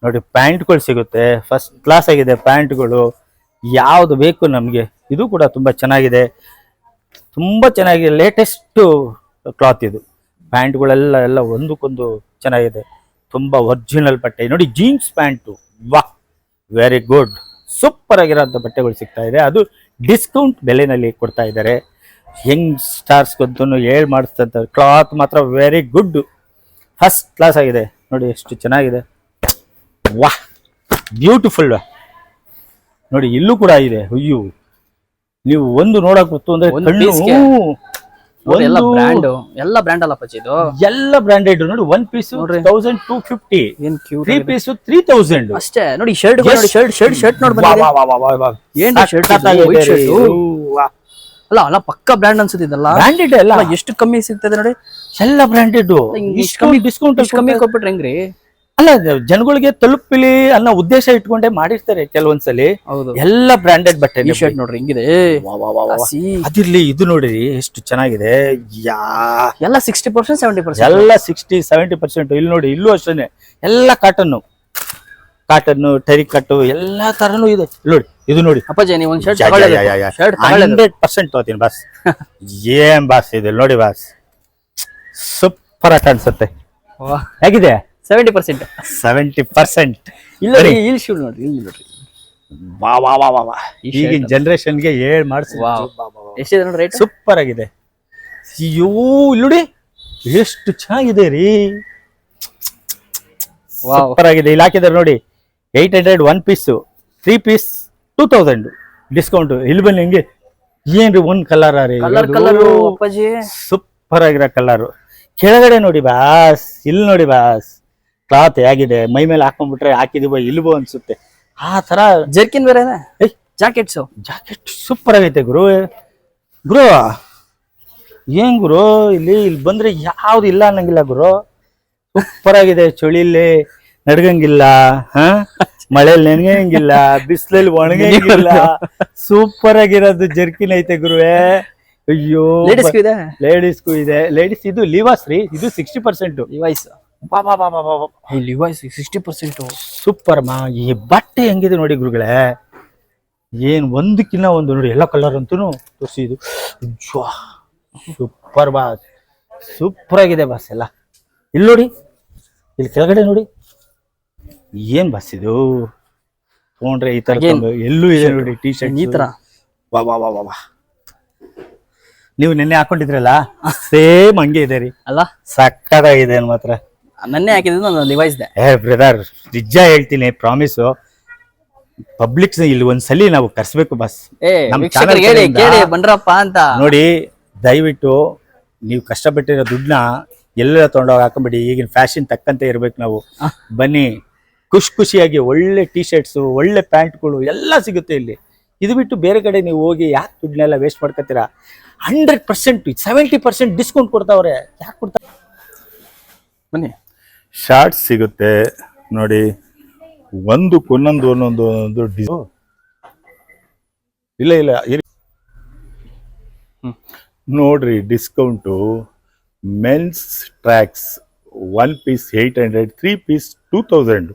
ನೋಡಿ. ಪ್ಯಾಂಟ್ಗಳು ಸಿಗುತ್ತೆ, ಫಸ್ಟ್ ಕ್ಲಾಸ್ ಆಗಿದೆ ಪ್ಯಾಂಟ್ಗಳು, ಯಾವ್ದು ಬೇಕು ನಮಗೆ. ಇದು ಕೂಡ ತುಂಬಾ ಚೆನ್ನಾಗಿದೆ, ತುಂಬಾ ಚೆನ್ನಾಗಿದೆ. ಲೇಟೆಸ್ಟ್ ಕ್ಲಾತ್ ಇದು. ಪ್ಯಾಂಟ್ಗಳೆಲ್ಲ ಒಂದಕ್ಕೊಂದು ಚೆನ್ನಾಗಿದೆ, ತುಂಬಾ ಒರಿಜಿನಲ್ ಬಟ್ಟೆ ನೋಡಿ. ಜೀನ್ಸ್ ಪ್ಯಾಂಟು, ವಾ, ವೆರಿ ಗುಡ್, ಸೂಪರ್ ಆಗಿರೋಂಥ ಬಟ್ಟೆಗಳು ಸಿಗ್ತಾ ಇದೆ. ಅದು ಡಿಸ್ಕೌಂಟ್ ಬೆಲೆನಲ್ಲಿ ಕೊಡ್ತಾ ಇದ್ದಾರೆ. ಯಂಗ್ ಸ್ಟಾರ್ಸ್ಗಂತೂ ಹೇಳಿ ಮಾಡಿಸ್ತಂತ ಕ್ಲಾತ್ ಮಾತ್ರ ವೆರಿ ಗುಡ್, ಫಸ್ಟ್ ಕ್ಲಾಸ್ ಆಗಿದೆ ನೋಡಿ. ಎಷ್ಟು ಚೆನ್ನಾಗಿದೆ, ವಾ, ಬ್ಯೂಟಿಫುಲ್ ನೋಡಿ. ಇಲ್ಲೂ ಕೂಡ ಇದೆ. ಅಯ್ಯೋ, ನೀವು ಒಂದು ನೋಡಕ್ ಗೊತ್ತು ಅಂದ್ರೆ ಒಂದು ಕಣ್ಣು. piece ಗೆ ಎಲ್ಲ ಬ್ರ್ಯಾಂಡ್, ಎಲ್ಲ ಬ್ರ್ಯಾಂಡ್ ಅಲ್ಲ ಪಚ್ಚಿ ಇದು, ಎಲ್ಲ ಬ್ರಾಂಡೆಡ್ ನೋಡಿ. ಒನ್ ಪೀಸ್ 1250, ಏನ್ ಕ್ಯೂಟ್ 3 ಪೀಸ್ 3000 ಅಷ್ಟೇ ನೋಡಿ. ಶರ್ಟ್ ನೋಡಿ, ಶರ್ಟ್ ನೋಡಿ ಏನ್ ಶರ್ಟ್ ಅಲ್ಲ ಅಲ್ಲ, ಪಕ್ಕ ಬ್ರ್ಯಾಂಡ್ ಅನ್ಸುತ್ತೆ ಇದೆಲ್ಲ. ಬ್ರಾಂಡೆಡ್ ಎಲ್ಲ, ಎಷ್ಟು ಕಮ್ಮಿ ಸಿಗ್ತದೆ ನೋಡಿ, ಎಲ್ಲ ಬ್ರಾಂಡೆಡ್. ಇಷ್ಟು ಕಮ್ಮಿ ಡಿಸ್ಕೌಂಟ್ ಕಮ್ಮಿ ಕೊಟ್ಬಿಟ್ರೆ ಹೆಂಗ್ರಿ? ಅಲ್ಲ, ಜನಗಳಿಗೆ ತಲುಪಿಲಿ ಅನ್ನೋ ಉದ್ದೇಶ ಇಟ್ಕೊಂಡೆ ಮಾಡಿರ್ತಾರೆ ಕೆಲವೊಂದ್ಸಲಿ. ಹೌದು, ಎಲ್ಲ ಬ್ರಾಂಡೆಡ್ ಬಟ್ಟೆ. ಈ ಶರ್ಟ್ ನೋಡ್ರಿ ಹೆಂಗಿದೆ, ಅದಿರ್ಲಿ, ಇದು ನೋಡಿರಿ ಎಷ್ಟು ಚೆನ್ನಾಗಿದೆ. ಎಲ್ಲ 60% 70%. ಎಲ್ಲ 60-70%. ಇಲ್ಲಿ ನೋಡಿ, ಇಲ್ಲೂ ಅಷ್ಟೇನೆ, ಎಲ್ಲ ಕಾಟನ್ನು, ಟೆರಿ ಕಟ್ಟು, ಎಲ್ಲಾ ತರನು ಇದೆ ನೋಡಿ. ಇದು ನೋಡಿ ಅಪ್ಪಾಜಿ, ನೀವು ಒಂದು ಶರ್ಟ್ 100% ತಗೋತೀನಿ ಬಾಸ್. ಏನ್ ಬಾಸ್ ಇದೆ ನೋಡಿ ಬಾಸ್, ಸೂಪರ್ ಆಗಿ ಕಾಣಿಸುತ್ತೆ. ಹೇಗಿದೆ? 70%. 70%. ಇಲ್ಲ ಇಲ್ಲಿ ಶೂಟ್ ನೋಡ್ರಿ, ಇಲ್ಲಿ ನೋಡ್ರಿ, ವಾ ವಾ ವಾ ವಾ ವಾ. ಈಗಿನ ಜನರೇಷನ್ಗೆ ಹೇಳ್ ಮಾಡಿಸಿ. ಎಷ್ಟಿದೆ ನೋಡಿ ರೇಟ್? ಸೂಪರ್ ಆಗಿದೆ. ಅಯ್ಯೋ, ಇಲ್ಲಿ ನೋಡಿ ಎಷ್ಟು ಚೆನ್ನಾಗಿದೆ ರೀ, ಸೂಪರ್ ಆಗಿದೆ. ಇಲ್ಲಿ ಹಾಕಿದಾರೆ ನೋಡಿ, 800 1 ಪೀಸ್, 3 ಪೀಸ್ 2000 ಡಿಸ್ಕೌಂಟ್. ಇಲ್ಲಿ ಬನ್ನಿ, ಹಿಂಗೆ ಏನ್ರಿ ಒಂದ್ ಕಲರ್ ರೀ, ಕಲರ್ ಅಪ್ಪಾಜಿ, ಸೂಪರ್ ಆಗಿರೋ ಕಲರ್. ಕೆಳಗಡೆ ನೋಡಿ ಬಾಸ್, ಇಲ್ಲಿ ನೋಡಿ ಬಾಸ್, ಕ್ಲಾತ್ ಹೇಗಿದೆ, ಮೈ ಮೇಲೆ ಹಾಕೊಂಡ್ಬಿಟ್ರೆ ಹಾಕಿದೀವ ಇಲ್ವೋ ಅನ್ಸುತ್ತೆ ಆ ತರ. ಜರ್ಕಿನ್ ಬೇರೆ, ಜಾಕೆಟ್ ಸೂಪರ್ ಆಗೈತೆ ಗುರು. ಏನ್ ಗುರು, ಇಲ್ಲಿ ಬಂದ್ರೆ ಯಾವ್ದು ಇಲ್ಲ ಅನ್ನಂಗಿಲ್ಲ ಗುರು, ಸೂಪರ್ ಆಗಿದೆ. ಚಳಿಲಿ ನಡ್ಗಂಗಿಲ್ಲ, ಮಳೆಯಲ್ಲಿ ನೆನೆಯಂಗಿಲ್ಲ, ಬಿಸಿಲಲ್ಲಿ ಒಣಗಂಗಿಲ್ಲ, ಸೂಪರ್ ಆಗಿರೋದು ಜರ್ಕಿನ್ ಐತೆ ಗುರುವೆ. ಅಯ್ಯೋ, ಲೇಡೀಸ್ಗೂ ಇದೆ. ಲೇಡೀಸ್ ಇದು ಲಿವಾಸ್ ರೀ, ಇದು 60%. ಲಿವೈಸ್ 60%. ಸೂಪರ್ ಮಾ. ಈ ಬಟ್ಟೆ ಹೆಂಗಿದೆ ನೋಡಿ ಗುರುಗಳೇ, ಏನ್ ಒಂದಕ್ಕಿನ್ನ ಒಂದು ನೋಡಿ, ಎಲ್ಲ ಕಲರ್ ಅಂತೂ ತೋರಿಸಿ. ಇದು ಸೂಪರ್ ಬಾಸ್, ಸೂಪರ್ ಆಗಿದೆ ಬಾಸ್. ಎಲ್ಲ ಇಲ್ಲಿ ನೋಡಿ, ಇಲ್ಲಿ ಕೆಳಗಡೆ ನೋಡಿ, ಏನ್ ಬಾಸ್ ಇದು ತಗೊಂಡ್ರೆ ಈ ತರ ಎಲ್ಲೂ ಇದೆ ನೋಡಿ. ಟಿ ಶರ್ಟ್ ಈ ತರ, ವಾ ವಾ ವಾ ವಾ. ನೀವು ನಿನ್ನೆ ಹಾಕೊಂಡಿದ್ರಲ್ಲ, ಸೇಮ್ ಹಂಗೆ ಇದೆ ರೀ, ಅಲ್ಲ ಸಕ್ಕತ್ತಾಗಿದೆ ಮಾತ್ರ. ನನ್ನೆ ಹಾಕಿದ್ದು ನಾನು ಲಿವೈಸ್ದೆ. ಬ್ರದರ್, ನಿಜ ಹೇಳ್ತೀನಿ, ಪ್ರಾಮಿಸು. ಪಬ್ಲಿಕ್ಸ್ ಇಲ್ಲಿ ಒಂದ್ಸಲಿ ನಾವು ಕರ್ಸ್ಬೇಕು ಬಾಸ್, ಬಂದ್ರಪ್ಪ ಅಂತ ನೋಡಿ. ದಯವಿಟ್ಟು ನೀವು ಕಷ್ಟಪಟ್ಟಿರೋ ದುಡ್ಡನ್ನ ಎಲ್ಲ ತಗೊಂಡೋಗಿ ಹಾಕೊಂಬಿಡಿ. ಈಗಿನ ಫ್ಯಾಷನ್ ತಕ್ಕಂತೆ ಇರ್ಬೇಕು ನಾವು. ಬನ್ನಿ, ಖುಷಿಯಾಗಿ ಒಳ್ಳೆ ಟಿ ಶರ್ಟ್ಸು, ಒಳ್ಳೆ ಪ್ಯಾಂಟ್ಗಳು ಎಲ್ಲ ಸಿಗುತ್ತೆ ಇಲ್ಲಿ. ಇದು ಬಿಟ್ಟು ಬೇರೆ ಕಡೆ ನೀವು ಹೋಗಿ ಯಾಕೆ ದುಡ್ಡನ್ನೆಲ್ಲ ವೇಸ್ಟ್ ಮಾಡ್ಕೊತೀರಾ? 100% 70% ಡಿಸ್ಕೌಂಟ್ ಕೊಡ್ತಾವ್ರೆ. ಯಾಕೆ ಕೊಡ್ತಾರೆ? ಬನ್ನಿ, ಶಾರ್ಟ್ಸ್ ಸಿಗುತ್ತೆ ನೋಡಿ, ಒಂದೊಂದು ಇಲ್ಲ ನೋಡ್ರಿ. Discount men's tracks 1 piece 800, 3 piece 2000.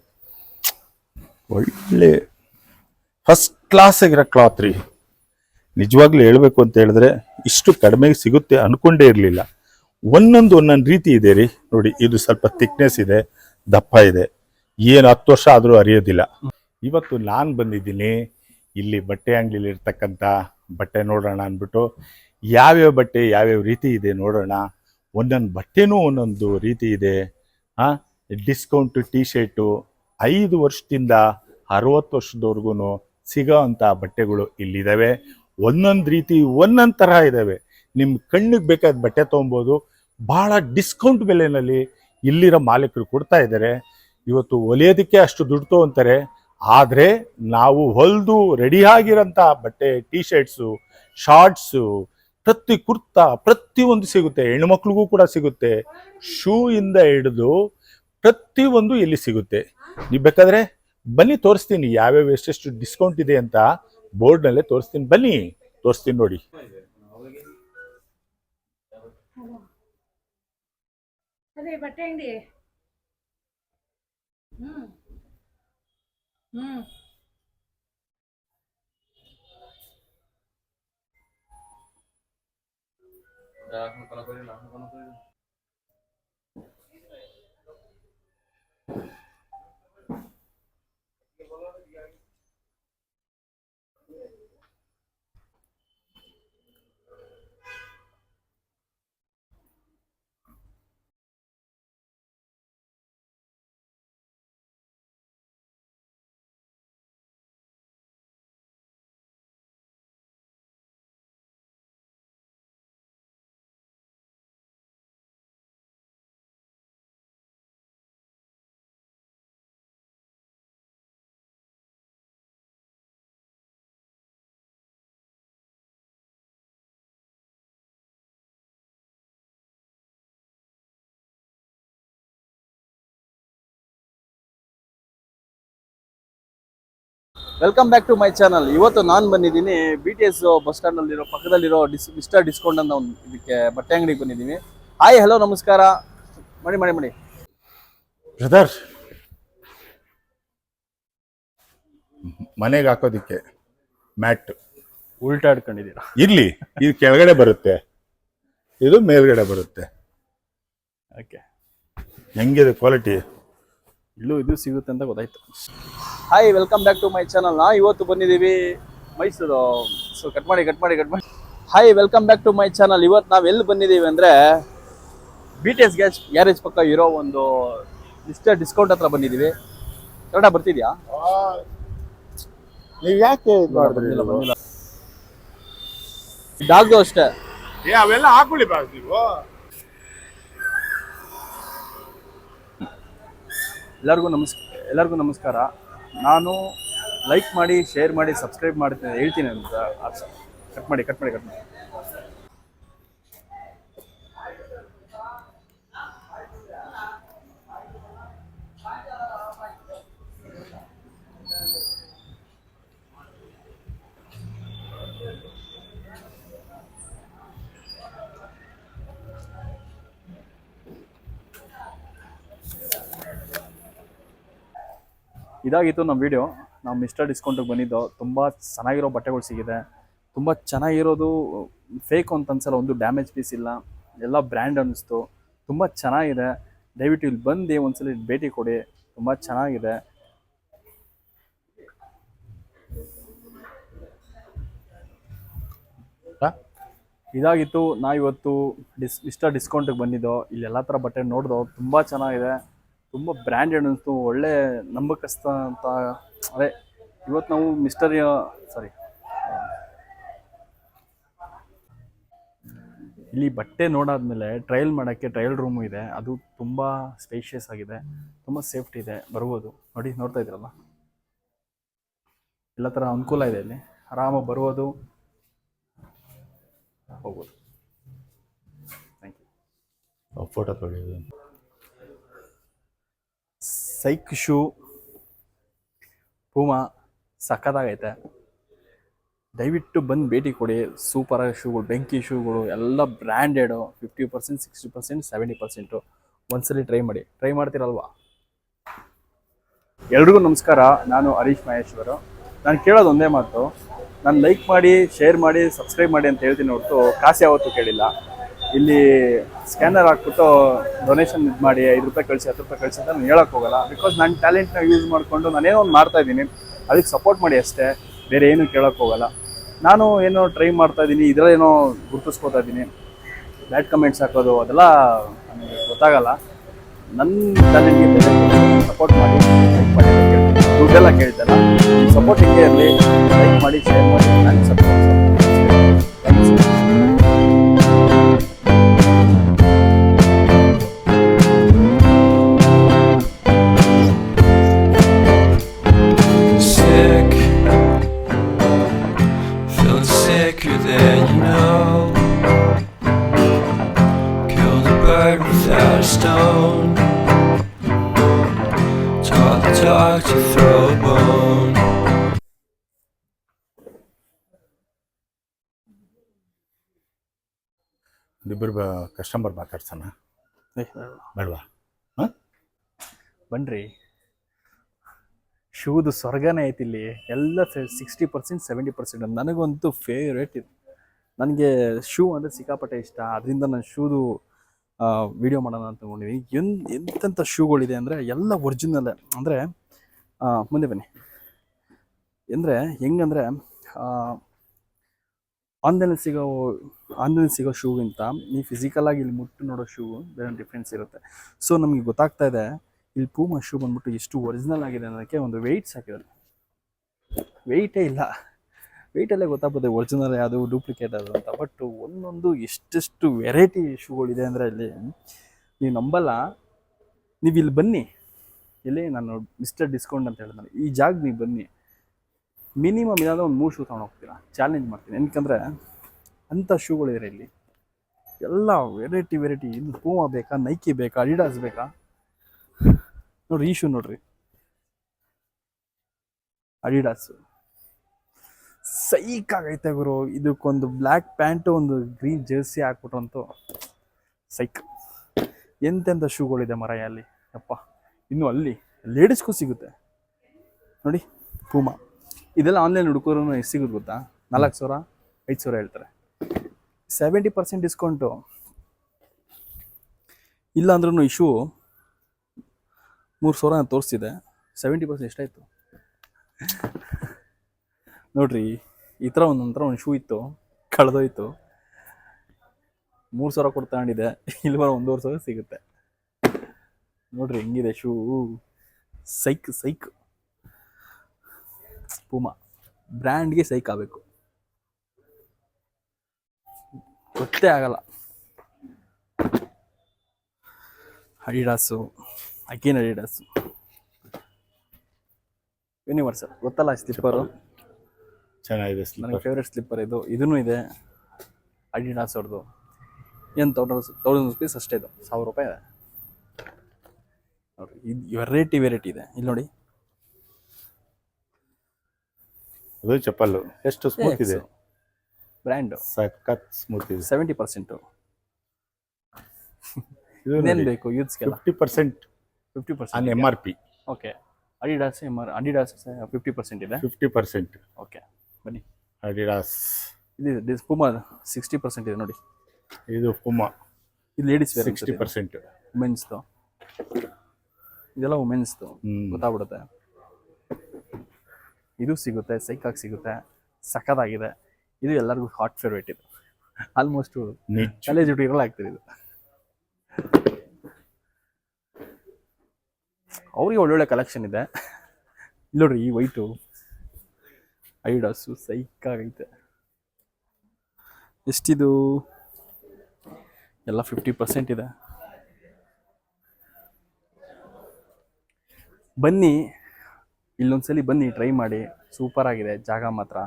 ಒಳ್ಳೆ ಫಸ್ಟ್ ಕ್ಲಾಸ್ ಆಗಿರೋ ಕ್ಲಾತ್ ರೀ. ನಿಜವಾಗ್ಲೂ ಹೇಳ್ಬೇಕು ಅಂತ ಹೇಳಿದ್ರೆ ಇಷ್ಟು ಕಡಿಮೆಗೆ ಸಿಗುತ್ತೆ ಅನ್ಕೊಂಡೇ ಇರಲಿಲ್ಲ. ಒಂದೊಂದು ರೀತಿ ಇದೆ ರೀ ನೋಡಿ. ಇದು ಸ್ವಲ್ಪ ಥಿಕ್ನೆಸ್ ಇದೆ, ದಪ್ಪ ಇದೆ, ಏನು 10 ವರ್ಷ ಆದರೂ ಅರಿಯೋದಿಲ್ಲ. ಇವತ್ತು ನಾನು ಬಂದಿದ್ದೀನಿ ಇಲ್ಲಿ ಬಟ್ಟೆ ಅಂಗಡಿಲಿ ಇರ್ತಕ್ಕಂಥ ಬಟ್ಟೆ ನೋಡೋಣ ಅಂದ್ಬಿಟ್ಟು. ಯಾವ್ಯಾವ ಬಟ್ಟೆ ಯಾವ್ಯಾವ ರೀತಿ ಇದೆ ನೋಡೋಣ. ಒಂದೊಂದು ಬಟ್ಟೆನೂ ಒಂದೊಂದು ರೀತಿ ಇದೆ. ಡಿಸ್ಕೌಂಟು ಟಿ ಶರ್ಟು 5 ವರ್ಷದಿಂದ 60 ವರ್ಷದವರೆಗೂ ಸಿಗೋ ಅಂಥ ಬಟ್ಟೆಗಳು ಇಲ್ಲಿದ್ದಾವೆ. ಒಂದೊಂದು ರೀತಿ ಒಂದೊಂದು ಥರ ಇದ್ದಾವೆ. ನಿಮ್ಮ ಕಣ್ಣಿಗೆ ಬೇಕಾದ ಬಟ್ಟೆ ತೊಗೊಬೋದು. ಭಾಳ ಡಿಸ್ಕೌಂಟ್ ಬೆಲೆಯಲ್ಲಿ ಇಲ್ಲಿರೋ ಮಾಲೀಕರು ಕೊಡ್ತಾ ಇದ್ದಾರೆ. ಇವತ್ತು ಹೊಲಿಯೋದಕ್ಕೆ ಅಷ್ಟು ದುಡ್ಡು ತೊಗೊಂತಾರೆ, ಆದರೆ ನಾವು ಹೊಲಿದು ರೆಡಿಯಾಗಿರೋಂಥ ಬಟ್ಟೆ, ಟಿ ಶರ್ಟ್ಸು, ಶಾರ್ಟ್ಸು, ಕುರ್ತಾ ಪ್ರತಿಯೊಂದು ಸಿಗುತ್ತೆ. ಹೆಣ್ಮಕ್ಳಿಗೂ ಕೂಡ ಸಿಗುತ್ತೆ. ಶೂ ಇಂದ ಹಿಡಿದು ಪ್ರತಿಯೊಂದು ಇಲ್ಲಿ ಸಿಗುತ್ತೆ. ನೀವು ಬೇಕಾದ್ರೆ ಬನ್ನಿ ತೋರಿಸ್ತೀನಿ ಯಾವ್ಯಾವ ಎಷ್ಟೆಷ್ಟು ಡಿಸ್ಕೌಂಟ್ ಇದೆ ಅಂತ ಬೋರ್ಡ್ನಲ್ಲೇ ತೋರಿಸ್ತೀನಿ. ಬನ್ನಿ ತೋರಿಸ್ತೀನಿ ನೋಡಿ. ಅದೇ ಬಟ್ಟೆ ಅಂಗಡಿ. Welcome back to my channel. ಇವತ್ತು ನಾನು ಬಂದಿದ್ದೀನಿ BTS ಬಸ್ ಸ್ಟ್ಯಾಂಡ್ ಅಲ್ಲಿರೋ ಪಕ್ಕದಲ್ಲಿರೋ ಮಿಸ್ಟರ್ ಡಿಸ್ಕೌಂಟ್ ಅಂತ ಒಂದು ಇದಕ್ಕೆ ಬಟ್ಟೆ ಅಂಗಡಿಗೆ ಬಂದಿದ್ದೀನಿ. ಹಾಯ್, ಹಲೋ, ನಮಸ್ಕಾರ. ಮಾಡಿ ಬ್ರದರ್, ಮನೆಗೆ ಹಾಕೋದಿಕ್ಕೆ ಮ್ಯಾಟ್ ಉಲ್ಟಾ ಹಿಡ್ಕೊಂಡಿದ್ದೀರಾ? ಇರ್ಲಿ, ಇದು ಕೆಳಗಡೆ ಬರುತ್ತೆ, ಇದು ಮೇಲ್ಗಡೆ ಬರುತ್ತೆ. ಓಕೆ, ಹೆಂಗಿದೆ ಕ್ವಾಲಿಟಿ? ಇಲ್ಲೂ ಇದು ಸಿಗುತ್ತೆ ಅಂತ ಗೊತ್ತಾಯ್ತು. Hi, welcome back to my channel. ಇವತ್ತು ಬಂದಿದ್ದೀವಿ ಮೈಸೂರು. ಸೊ ಕಟ್ ಮಾಡಿ. Hi, welcome back to my channel. ಇವತ್ತು ನಾವು ಎಲ್ಲಿ ಬಂದಿದ್ದೀವಿ ಅಂದರೆ BTS ಗ್ಯಾರೇಜ್ ಪಕ್ಕ ಇರೋ ಒಂದು ಮಿಸ್ಟರ್ ಡಿಸ್ಕೌಂಟ್ ಹತ್ರ ಬಂದಿದ್ದೀವಿ. ಕನ್ನಡ ಬರ್ತಿದ್ಯಾ? ನೀವು ಯಾಕೆ ಬಂದಿಲ್ಲ. ಡಾಗ್ದು ಅಷ್ಟೇ. ಅವೆಲ್ಲ ಹಾಕೊಳ್ಳಿ ಬಾಸ್ ನೀವು. ಎಲ್ಲರಿಗೂ ನಮಸ್ಕಾರ. ನಾನು ಲೈಕ್ ಮಾಡಿ, ಶೇರ್ ಮಾಡಿ, ಸಬ್ಸ್ಕ್ರೈಬ್ ಮಾಡ್ತೀನಿ ಹೇಳ್ತೀನಿ ಅಂತ. ಕಟ್ ಮಾಡಿ. ಇದಾಗಿತ್ತು ನಮ್ಮ ವಿಡಿಯೋ. ನಾವು ಮಿಸ್ಟರ್ ಡಿಸ್ಕೌಂಟಿಗೆ ಬಂದಿದ್ದು. ತುಂಬ ಚೆನ್ನಾಗಿರೋ ಬಟ್ಟೆಗಳು ಸಿಗಿದೆ. ತುಂಬ ಚೆನ್ನಾಗಿರೋದು ಫೇಕ್ ಅಂತ ಅನ್ಸಲ್ಲ, ಒಂದು ಡ್ಯಾಮೇಜ್ ಪೀಸ್ ಇಲ್ಲ, ಎಲ್ಲ ಬ್ರ್ಯಾಂಡ್ ಅನ್ನಿಸ್ತು. ತುಂಬ ಚೆನ್ನಾಗಿದೆ. ದಯವಿಟ್ಟು ಇಲ್ಲಿ ಬಂದು ಒಂದ್ಸಲ ಭೇಟಿ ಕೊಡಿ, ತುಂಬ ಚೆನ್ನಾಗಿದೆ. ಇದಾಗಿತ್ತು. ನಾವಿವತ್ತು ಮಿಸ್ಟರ್ ಡಿಸ್ಕೌಂಟಿಗೆ ಬಂದಿದ್ದೋ. ಇಲ್ಲಿ ಎಲ್ಲ ಥರ ಬಟ್ಟೆ ನೋಡ್ದೋ, ತುಂಬ ಚೆನ್ನಾಗಿದೆ, ತುಂಬ ಬ್ರ್ಯಾಂಡೆಡ್ ಅನಿಸ್ತು, ಒಳ್ಳೆ ನಂಬಕಸ್ತ ಅಂತ. ಅದೇ ಇವತ್ತು ನಾವು ಇಲ್ಲಿ ಬಟ್ಟೆ ನೋಡಾದ್ಮೇಲೆ ಟ್ರಯಲ್ ಮಾಡೋಕ್ಕೆ ಟ್ರಯಲ್ ರೂಮು ಇದೆ. ಅದು ತುಂಬ ಸ್ಪೇಷಿಯಸ್ ಆಗಿದೆ, ತುಂಬ ಸೇಫ್ಟಿ ಇದೆ. ಬರ್ಬೋದು ನೋಡಿ, ನೋಡ್ತಾ ಇದ್ರಲ್ಲ, ಎಲ್ಲ ಥರ ಅನುಕೂಲ ಇದೆ. ಇಲ್ಲಿ ಆರಾಮಾಗಿ ಬರ್ಬೋದು, ಹೋಗ್ಬೋದು. Thank you. ಫೋಟೋ ತೊಗೊಳ್ಳಿ. ಸೈಕ್ ಶೂ, ಪೂಮಾ ಸಕ್ಕತ್ತಾಗೈತೆ. ದಯವಿಟ್ಟು ಬಂದು ಭೇಟಿ ಕೊಡಿ. ಸೂಪರಾಗಿ ಶೂಗಳು, ಬೆಂಕಿ ಶೂಗಳು ಎಲ್ಲ ಬ್ರ್ಯಾಂಡೆಡು. 50%, 60%, 70%. ಒಂದ್ಸಲಿ ಟ್ರೈ ಮಾಡ್ತೀರಲ್ವಾ? ಎಲ್ರಿಗೂ ನಮಸ್ಕಾರ. ನಾನು ಹರೀಶ್ ಮಹೇಶ್ವರು. ನಾನು ಕೇಳೋದು ಒಂದೇ ಮಾತು, ನಾನು ಲೈಕ್ ಮಾಡಿ, ಶೇರ್ ಮಾಡಿ, ಸಬ್ಸ್ಕ್ರೈಬ್ ಮಾಡಿ ಅಂತ ಹೇಳ್ತೀನಿ ಹೊರತು ಕಾಸು ಯಾವತ್ತೂ ಕೇಳಿಲ್ಲ. ಇಲ್ಲಿ ಸ್ಕ್ಯಾನರ್ ಹಾಕ್ಬಿಟ್ಟು ಡೊನೇಷನ್ ಇದು ಮಾಡಿ 5 ರೂಪಾಯಿ ಕಳಿಸಿ, 10 ರೂಪಾಯಿ ಕಳಿಸಿ ಅಂತ ನಾನು ಹೇಳೋಕ್ಕೆ ಹೋಗಲ್ಲ. ಬಿಕಾಸ್ ನನ್ನ ಟ್ಯಾಲೆಂಟ್ನ ಯೂಸ್ ಮಾಡಿಕೊಂಡು ನಾನೇನೋ ಒಂದು ಮಾಡ್ತಾಯಿದ್ದೀನಿ, ಅದಕ್ಕೆ ಸಪೋರ್ಟ್ ಮಾಡಿ ಅಷ್ಟೇ, ಬೇರೆ ಏನೂ ಕೇಳೋಕ್ಕೆ ಹೋಗಲ್ಲ. ನಾನು ಏನೋ ಟ್ರೈ ಮಾಡ್ತಾಯಿದ್ದೀನಿ, ಇದರಲ್ಲೇನೋ ಗುರುತಿಸ್ಕೋತಾ ಇದ್ದೀನಿ. ಬ್ಯಾಡ್ ಕಮೆಂಟ್ಸ್ ಹಾಕೋದು ಅದೆಲ್ಲ ನನಗೆ ಗೊತ್ತಾಗಲ್ಲ. ನನ್ನ ಟ್ಯಾಲೆಂಟ್ಗೆ ಸಪೋರ್ಟ್ ಮಾಡಿ, ಲೈಕ್ ಮಾಡಿ ಅಂತ ಕೇಳ್ತೀನಿ. ದುಡ್ಡೆಲ್ಲ ಕೇಳ್ತಲ್ಲ, ಸಪೋರ್ಟ್ ಹಿಂಗೆ ಇರಲಿ. ಲೈಕ್ ಮಾಡಿ, ಶೇರ್ ಮಾಡಿ, ನಾನು support. Without a stone, talk to throw a bone. ಇಬ್ಬರು ಕಸ್ಟಮರ್ ಮಾತಾಡ್ಸೋಣ ಬೇಡವಾ? ಬನ್ರಿ, ಶೂದು ಸ್ವರ್ಗನೇ ಐತಿ ಇಲ್ಲಿ. ಎಲ್ಲ 60% 70%. ನನಗಂತೂ ಫೇವ್ರೇಟ್ ಇದು. ನನಗೆ ಶೂ ಅಂದರೆ ಸಿಕ್ಕಾಪಟ್ಟೆ ಇಷ್ಟ. ಅದರಿಂದ ನಾನು ಶೂದು ವಿಡಿಯೋ ಮಾಡೋಣ ಅಂತ ತೊಗೊಂಡಿದ್ದೀನಿ. ಎಂತೆಂಥ ಶೂಗಳಿದೆ ಅಂದರೆ ಎಲ್ಲ ಒರಿಜಿನಲ್ಲೇ. ಅಂದರೆ ಮುಂದೆ ಬನ್ನಿ. ಅಂದರೆ ಹೆಂಗಂದರೆ ಆನ್ಲೈನಲ್ಲಿ ಸಿಗೋ ಶೂಗಿಂತ ನೀವು ಫಿಸಿಕಲಾಗಿ ಇಲ್ಲಿ ಮುಟ್ಟು ನೋಡೋ ಶೂ ಬೇರೆ ಡಿಫ್ರೆನ್ಸ್ ಇರುತ್ತೆ. ಸೊ ನಮಗೆ ಗೊತ್ತಾಗ್ತಾ ಇದೆ ಇಲ್ಲಿ ಪೂಮಾ ಶೂ ಬಂದ್ಬಿಟ್ಟು ಎಷ್ಟು ಒರಿಜಿನಲ್ ಆಗಿದೆ ಅನ್ನೋದಕ್ಕೆ ಒಂದು ವೆಯ್ಟ್ಸ್ ಹಾಕಿದ್ದಾರೆ. ವೆಯ್ಟೇ ಇಲ್ಲ, ವೆಯ್ಟಲ್ಲೇ ಗೊತ್ತಾಗ್ತದೆ ಒರಿಜಿನಲ್ ಯಾವುದು ಡೂಪ್ಲಿಕೇಟ್ ಅದು ಅಂತ. ಬಟ್ ಒಂದೊಂದು ಎಷ್ಟೆಷ್ಟು ವೆರೈಟಿ ಶೂಗಳಿದೆ ಅಂದರೆ ಇಲ್ಲಿ ನೀವು ನಂಬಲ್ಲ. ನೀವು ಇಲ್ಲಿ ಬನ್ನಿ, ಇಲ್ಲಿ ನಾನು ಮಿಸ್ಟರ್ ಡಿಸ್ಕೌಂಟ್ ಅಂತ ಹೇಳಿದ್ರೆ ಈ ಜಾಗ ನೀವು ಬನ್ನಿ, ಮಿನಿಮಮ್ ಏನಾದರೂ ಒಂದು 3 ಶೂ ತೊಗೊಂಡು ಹೋಗ್ತೀರಾ. ಚಾಲೆಂಜ್ ಮಾಡ್ತೀನಿ, ಏನಕ್ಕಂದರೆ ಅಂಥ ಶೂಗಳಿದೆ ಇಲ್ಲಿ. ಎಲ್ಲ ವೆರೈಟಿ ಇದು ಪೂಮಾ ಬೇಕಾ, ನೈಕಿ ಬೇಕಾ, ಅಡಿಡಾಸ್ ಬೇಕಾ? ನೋಡ್ರಿ ಈ ಶೂ ನೋಡ್ರಿ, ಅಡಿಡಾಸು ಸೈಕಾಗೈತೆ ಗುರು. ಇದಕ್ಕೊಂದು ಬ್ಲ್ಯಾಕ್ ಪ್ಯಾಂಟು ಒಂದು ಗ್ರೀನ್ ಜರ್ಸಿ ಹಾಕ್ಬಿಟ್ರಂತೂ ಸೈಕ್. ಎಂತೆಂಥ ಶೂಗಳಿದೆ ಮರಯ್ಯ ಅಲ್ಲಿ ಅಪ್ಪ. ಇನ್ನು ಅಲ್ಲಿ ಲೇಡೀಸ್ಗೂ ಸಿಗುತ್ತೆ ನೋಡಿ ಪೂಮಾ. ಇದೆಲ್ಲ ಆನ್ಲೈನ್ ಹುಡುಕೋರು ಎಷ್ಟು ಸಿಗುತ್ತೆ ಗೊತ್ತಾ? 4,000 5,000 ಹೇಳ್ತಾರೆ. 70% ಡಿಸ್ಕೌಂಟು. ಇಲ್ಲ ಅಂದ್ರೂ ಈ ಶೂ 3,000 ತೋರಿಸ್ತಿದೆ. 70% ಎಷ್ಟಾಯಿತು ನೋಡ್ರಿ. ಈ ಥರ ಒಂದು ಶೂ ಇತ್ತು, ಕಳೆದೋಯ್ತು. 3,000 ಕೊಟ್ಟು ತಗೊಂಡಿದ್ದೆ, ಇಲ್ಲಿ 1,500 ಸಿಗುತ್ತೆ. ನೋಡ್ರಿ ಹೆಂಗಿದೆ ಶೂ, ಸೈಕ್. ಪೂಮಾ ಬ್ರ್ಯಾಂಡ್ಗೆ ಸೈಕ್ ಆಗಬೇಕು, ಗೊತ್ತೇ ಆಗಲ್ಲ. ಅಡಿಡಾಸು, ಅಗೇನ್ ಅಡಿಡಾಸು, ಯೂನಿವರ್ಸಲ್ ಗೊತ್ತಲ್ಲ ಸ್ಲಿಪ್ಪರು. ಚೆನ್ನಾಗಿದೆ ನನಗೆ ಸ್ಲಿಪ್ಪರ್. ಫೇವ್ರೆಟ್ ಸ್ಲಿಪ್ಪರ್ ಇದು. ಇದೂ ಇದೆ ಅಡಿಡಾಸ್ ಅವ್ರದ್ದು. ಏನು 1,000 rupees ಅಷ್ಟೇ. ಇದು 1,000 ರೂಪಾಯಿ ಇದೆ ನೋಡಿರಿ. ಇದು ವೆರೈಟಿ ಇದೆ ಇಲ್ಲಿ ನೋಡಿ. ಅದು ಚಪ್ಪಲ್ಲು ಎಷ್ಟು ಸ್ಮೂತ್ ಇದೆ, ಬ್ರ್ಯಾಂಡು ಸಖತ್ ಸ್ಮೂತ್ ಇದೆ. 70%. ಇದು ಇನ್ನೇನು ಬೇಕು ಯೂತ್ಸ್ಗೆಲ್ಲ? 50% ಆನ್ MRP. ಓಕೆ, ಅಡಿಡಾಸ್ 50% ಇದೆ. 50% ಓಕೆ ಬನ್ನಿ. ಅಡಿಡಾಸ್ ಇದು ಪೂಮಾ 60% ಇದೆ ನೋಡಿ. ಇದು ಪೂಮಾ ಇದು ಲೇಡೀಸ್ ವೇರ್, 60%. ವುಮೆನ್ಸ್ದು. ಇದೆಲ್ಲ ವುಮೆನ್ಸ್ದು ಗೊತ್ತಾಗ್ಬಿಡುತ್ತೆ. ಇದು ಸಿಗುತ್ತೆ, ಸೈಕಾಗಿ ಸಿಗುತ್ತೆ, ಸಖತ್ತಾಗಿದೆ. ಇದು ಎಲ್ಲರಿಗೂ ಹಾಟ್ ಫೇವ್ರೇಟ್. ಇದು ಆಲ್ಮೋಸ್ಟ್ ಕಾಲೇಜ್ ಹುಡುಗಿರಲ್ಲ ಆಗ್ತಿದೆ ಇದು. ಅವ್ರಿಗೆ ಒಳ್ಳೊಳ್ಳೆ ಕಲೆಕ್ಷನ್ ಇದೆ. ಇಲ್ಲಿ ನೋಡ್ರಿ ಈ ವೈಟು ಅಡಿಡಾಸು ಸೈಕಾಗೈತೆ. ಎಷ್ಟಿದು? ಎಲ್ಲ 50% ಇದೆ. ಬನ್ನಿ, ಇಲ್ಲೊಂದ್ಸಲಿ ಬನ್ನಿ, ಟ್ರೈ ಮಾಡಿ. ಸೂಪರ್ ಆಗಿದೆ ಜಾಗ ಮಾತ್ರ.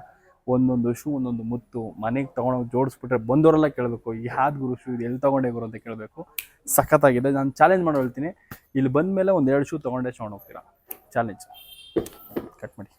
ಒಂದೊಂದು ಶೂ ಒಂದೊಂದು ಮುತ್ತು. ಮನೆಗೆ ತೊಗೊಂಡೋಗಿ ಜೋಡಿಸ್ಬಿಟ್ರೆ ಬಂದವರೆಲ್ಲ ಕೇಳಬೇಕು, ಯಾವ್ದು ಗುರು ಶೂ ಇದು, ಎಲ್ಲಿ ತೊಗೊಂಡೆ ಗುರು ಅಂತ ಕೇಳಬೇಕು. ಸಖತ್ತಾಗಿದೆ. ನಾನು ಚಾಲೆಂಜ್ ಮಾಡಿ ಹೇಳ್ತೀನಿ, ಇಲ್ಲಿ ಬಂದ ಮೇಲೆ 1-2 ಶೂ ತೊಗೊಂಡೇ ಹೋಗ್ತೀರಾ. ಚಾಲೆಂಜ್ ಕಟ್ ಮಾಡಿ.